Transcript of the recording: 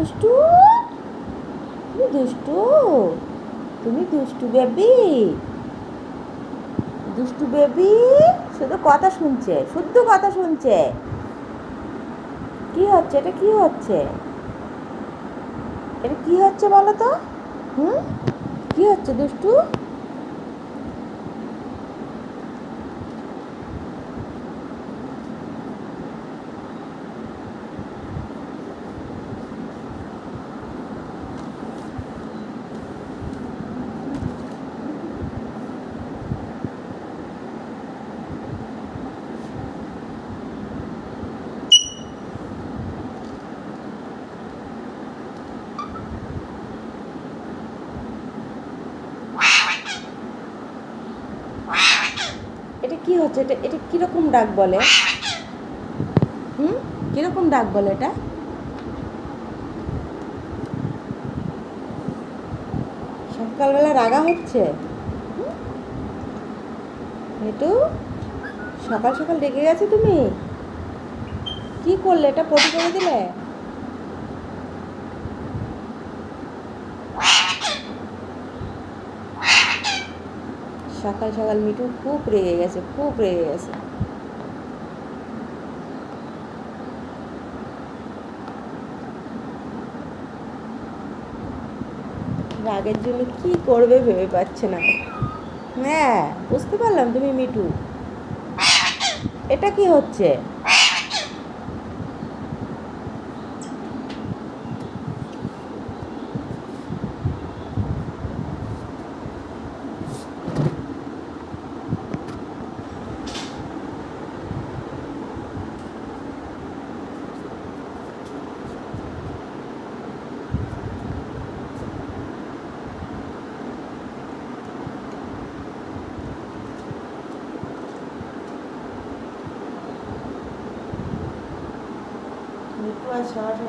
দুষ্টু, তুমি দুষ্টু, তুমি দুষ্টু বেবি, দুষ্টু বেবি। শুধু কথা শুনছে, শুদ্ধ কথা শুনছে। কি হচ্ছে এটা? কি হচ্ছে এটা? কি হচ্ছে বলো তো? হুম, কি হচ্ছে দুষ্টু? এটা কি হচ্ছে? এটা এটা কিরকম ডাক বলে? হুম, কিরকম ডাক বলে এটা? সকালবেলা রাগা হচ্ছে? একটু সকাল সকাল রেগে গেছে তুমি? কি করলে? এটা পটি করে দিলে? সকাল সকাল মিঠু খুব রেগে গেছে, খুব রেগে গেছে। রাগের জন্য কি করবে ভেবে পাচ্ছে না। হ্যাঁ, বুঝতে পারলাম তুমি মিঠু। এটা কি হচ্ছে? মিঠু আর সকাল সকাল